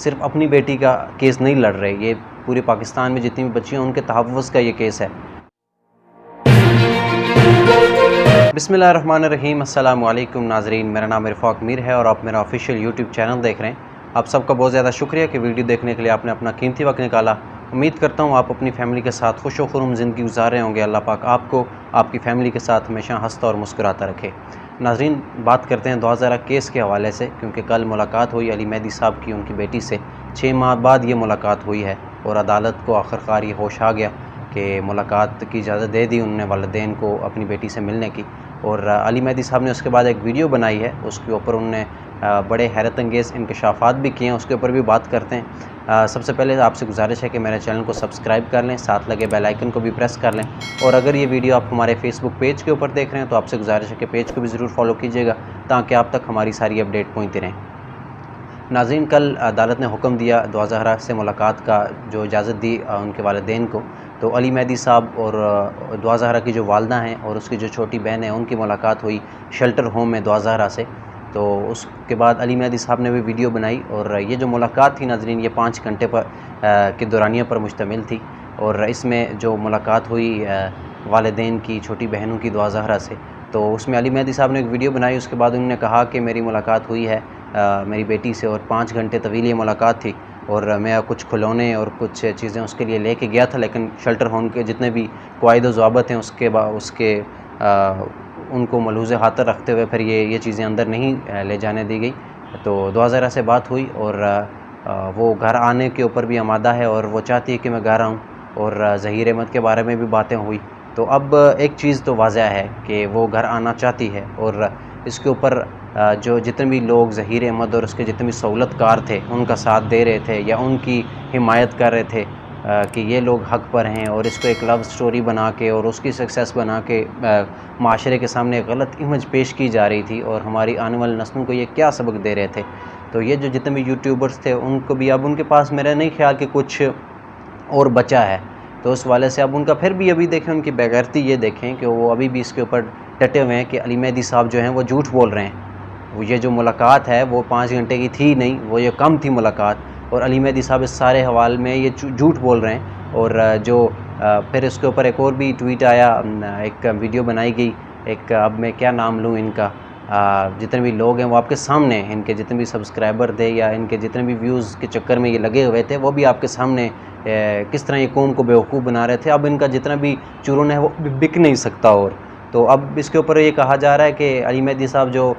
صرف اپنی بیٹی کا کیس نہیں لڑ رہے، یہ پورے پاکستان میں جتنی بھی بچیاں ہیں ان کے تحفظ کا یہ کیس ہے۔ بسم اللہ الرحمن الرحیم۔ السلام علیکم ناظرین، میرا نام عرفاق میر ہے اور آپ میرا آفیشیل یوٹیوب چینل دیکھ رہے ہیں۔ آپ سب کا بہت زیادہ شکریہ کہ ویڈیو دیکھنے کے لیے آپ نے اپنا قیمتی وقت نکالا۔ امید کرتا ہوں آپ اپنی فیملی کے ساتھ خوش و خرم زندگی گزار رہے ہوں گے۔ اللہ پاک آپ کو آپ کی فیملی کے ساتھ ہمیشہ ہنستا اور مسکراتا رکھے۔ ناظرین، بات کرتے ہیں 2000 کیس کے حوالے سے، کیونکہ کل ملاقات ہوئی علی مہدی صاحب کی ان کی بیٹی سے۔ 6 ماہ بعد یہ ملاقات ہوئی ہے اور عدالت کو آخرکار یہ ہوش آ گیا کہ ملاقات کی اجازت دے دی انہوں نے والدین کو اپنی بیٹی سے ملنے کی۔ اور علی مہدی صاحب نے اس کے بعد ایک ویڈیو بنائی ہے، اس کے اوپر انہوں نے بڑے حیرت انگیز انکشافات بھی کیے ہیں، اس کے اوپر بھی بات کرتے ہیں۔ سب سے پہلے آپ سے گزارش ہے کہ میرے چینل کو سبسکرائب کر لیں، ساتھ لگے بیل آئیکن کو بھی پریس کر لیں، اور اگر یہ ویڈیو آپ ہمارے فیس بک پیج کے اوپر دیکھ رہے ہیں تو آپ سے گزارش ہے کہ پیج کو بھی ضرور فالو کیجیے گا تاکہ آپ تک ہماری ساری اپڈیٹ پہنچتی رہیں۔ ناظرین، کل عدالت نے حکم دیا دعا زہرا سے ملاقات کا، جو اجازت دی ان کے والدین کو، تو علی مہدی صاحب اور دعا زہرا کی جو والدہ ہیں اور اس کی جو چھوٹی بہن ہے ان کی ملاقات ہوئی شیلٹر ہوم میں دعا زہرا سے۔ تو اس کے بعد علی مہدی صاحب نے بھی ویڈیو بنائی، اور یہ جو ملاقات تھی ناظرین یہ 5 گھنٹے پر کے دورانیہ پر مشتمل تھی، اور اس میں جو ملاقات ہوئی والدین کی چھوٹی بہنوں کی دعا زہرا سے، تو اس میں علی مہدی صاحب نے ایک ویڈیو بنائی۔ اس کے بعد انہوں نے کہا کہ میری ملاقات ہوئی ہے میری بیٹی سے، اور 5 گھنٹے طویل یہ ملاقات تھی، اور میں کچھ کھلونے اور کچھ چیزیں اس کے لیے لے کے گیا تھا، لیکن شیلٹر ہوم کے جتنے بھی قواعد و ضوابط ہیں اس کے ان کو ملحوظ خاطر رکھتے ہوئے پھر یہ چیزیں اندر نہیں لے جانے دی گئی۔ تو دعا زہرا سے بات ہوئی اور وہ گھر آنے کے اوپر بھی آمادہ ہے، اور وہ چاہتی ہے کہ میں گھر آؤں، اور ظہیر احمد کے بارے میں بھی باتیں ہوئی۔ تو اب ایک چیز تو واضح ہے کہ وہ گھر آنا چاہتی ہے، اور اس کے اوپر جو جتنے بھی لوگ ظہیر احمد اور اس کے جتنے بھی سہولت کار تھے ان کا ساتھ دے رہے تھے یا ان کی حمایت کر رہے تھے کہ یہ لوگ حق پر ہیں، اور اس کو ایک لو سٹوری بنا کے اور اس کی سکسیس بنا کے معاشرے کے سامنے ایک غلط امیج پیش کی جا رہی تھی، اور ہماری آنے والی نسلوں کو یہ کیا سبق دے رہے تھے۔ تو یہ جو جتنے بھی یوٹیوبرز تھے ان کو بھی اب ان کے پاس میرا نہیں خیال کہ کچھ اور بچا ہے، تو اس والے سے اب ان کا پھر بھی ابھی دیکھیں ان کی بے غیرتی یہ دیکھیں کہ وہ ابھی بھی اس کے اوپر ڈٹے ہوئے ہیں کہ علی مہدی صاحب جو ہیں وہ جھوٹ بول رہے ہیں۔ یہ جو ملاقات ہے وہ 5 گھنٹے کی تھی نہیں، وہ یہ کم تھی ملاقات، اور علی مہدی صاحب اس سارے حوالے میں یہ جھوٹ بول رہے ہیں۔ اور جو پھر اس کے اوپر ایک اور بھی ٹویٹ آیا، ایک ویڈیو بنائی گئی، ایک اب میں کیا نام لوں ان کا، جتنے بھی لوگ ہیں وہ آپ کے سامنے، ان کے جتنے بھی سبسکرائبر تھے یا ان کے جتنے بھی ویوز کے چکر میں یہ لگے ہوئے تھے وہ بھی آپ کے سامنے کس طرح یہ قوم کو بیوقوف بنا رہے تھے۔ اب ان کا جتنا بھی چرن ہے وہ بک نہیں سکتا، اور تو اب اس کے اوپر یہ کہا جا رہا ہے کہ علی مہدی صاحب جو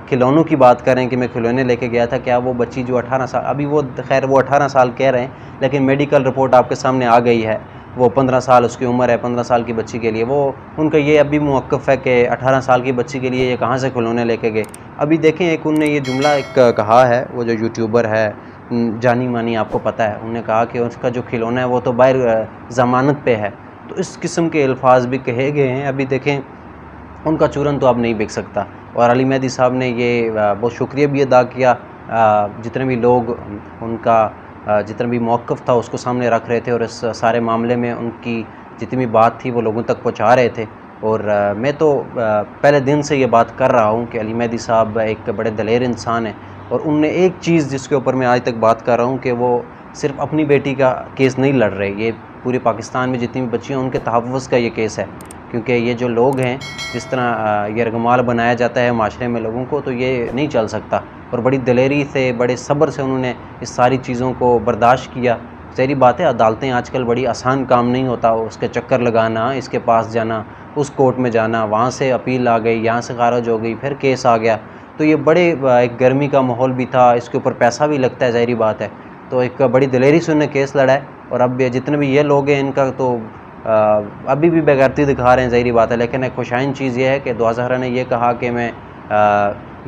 کھلونوں کی بات کر رہے ہیں کہ میں کھلونے لے کے گیا تھا، کیا وہ بچی جو 18 سال، ابھی وہ خیر وہ 18 سال کہہ رہے ہیں لیکن میڈیکل رپورٹ آپ کے سامنے آ گئی ہے، وہ 15 سال اس کی عمر ہے، 15 سال کی بچی کے لیے وہ ان کا یہ ابھی موقف ہے کہ 18 سال کی بچی کے لیے یہ کہاں سے کھلونے لے کے گئے۔ ابھی دیکھیں ایک انہوں نے یہ جملہ ایک کہا ہے، وہ جو یوٹیوبر ہے جانی مانی آپ کو پتہ ہے، انہوں نے کہا کہ اس کا جو کھلونا ہے وہ تو باہر ضمانت پہ ہے، تو اس قسم کے الفاظ بھی کہے گئے ہیں۔ ابھی دیکھیں ان کا چورن تو اب نہیں بک سکتا، اور علی مہدی صاحب نے یہ بہت شکریہ بھی ادا کیا، جتنے بھی لوگ ان کا جتنا بھی موقف تھا اس کو سامنے رکھ رہے تھے، اور اس سارے معاملے میں ان کی جتنی بھی بات تھی وہ لوگوں تک پہنچا رہے تھے۔ اور میں تو پہلے دن سے یہ بات کر رہا ہوں کہ علی مہدی صاحب ایک بڑے دلیر انسان ہیں، اور ان نے ایک چیز جس کے اوپر میں آج تک بات کر رہا ہوں کہ وہ صرف اپنی بیٹی کا کیس نہیں لڑ رہے، یہ پورے پاکستان میں جتنی بھی بچیاں ہیں ان کے تحفظ کا یہ کیس ہے، کیونکہ یہ جو لوگ ہیں جس طرح یہ رگمال بنایا جاتا ہے معاشرے میں لوگوں کو، تو یہ نہیں چل سکتا، اور بڑی دلیری سے بڑے صبر سے انہوں نے اس ساری چیزوں کو برداشت کیا۔ ظاہری بات ہے عدالتیں آج کل بڑی آسان کام نہیں ہوتا، اس کے چکر لگانا، اس کے پاس جانا، اس کورٹ میں جانا، وہاں سے اپیل آ گئی، یہاں سے خارج ہو گئی، پھر کیس آ گیا، تو یہ بڑے ایک گرمی کا ماحول بھی تھا، اس کے اوپر پیسہ بھی لگتا ہے، ظاہری بات ہے، تو ایک بڑی دلیری سے انہوں نے کیس لڑا ہے۔ اور اب جتنے بھی یہ لوگ ہیں ان کا تو ابھی بھی بے غیرتی دکھا رہے ہیں، ظاہری بات ہے، لیکن ایک خوشائن چیز یہ ہے کہ دعا زہرا نے یہ کہا کہ میں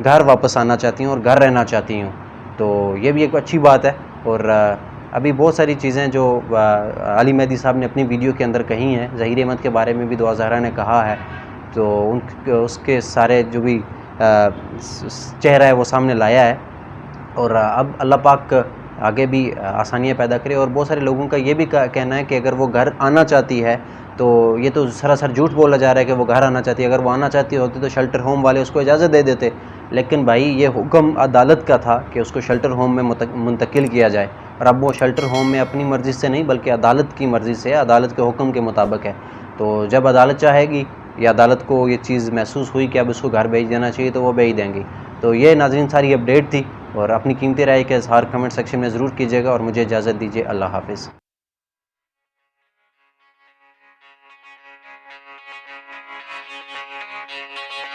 گھر واپس آنا چاہتی ہوں اور گھر رہنا چاہتی ہوں، تو یہ بھی ایک اچھی بات ہے۔ اور ابھی بہت ساری چیزیں جو علی مہدی صاحب نے اپنی ویڈیو کے اندر کہی ہیں، ظہیر احمد کے بارے میں بھی دعا زہرا نے کہا ہے، تو اس کے سارے جو بھی چہرہ ہے وہ سامنے لایا ہے، اور اب اللہ پاک آگے بھی آسانیاں پیدا کرے۔ اور بہت سارے لوگوں کا یہ بھی کہنا ہے کہ اگر وہ گھر آنا چاہتی ہے تو یہ تو سراسر جھوٹ بولا جا رہا ہے کہ وہ گھر آنا چاہتی ہے، اگر وہ آنا چاہتی ہوتی تو شیلٹر ہوم والے اس کو اجازت دے دیتے، لیکن بھائی یہ حکم عدالت کا تھا کہ اس کو شیلٹر ہوم میں منتقل کیا جائے، اور اب وہ شیلٹر ہوم میں اپنی مرضی سے نہیں بلکہ عدالت کی مرضی سے، عدالت کے حکم کے مطابق ہے۔ تو جب عدالت چاہے گی یا عدالت کو یہ چیز محسوس ہوئی کہ اب اس کو گھر بھیج دینا چاہیے تو وہ بھیج دیں گی۔ تو یہ ناظرین ساری اپڈیٹ تھی، اور اپنی قیمتی رائے کا اظہار کمنٹ سیکشن میں ضرور کیجیے گا، اور مجھے اجازت دیجیے، اللہ حافظ۔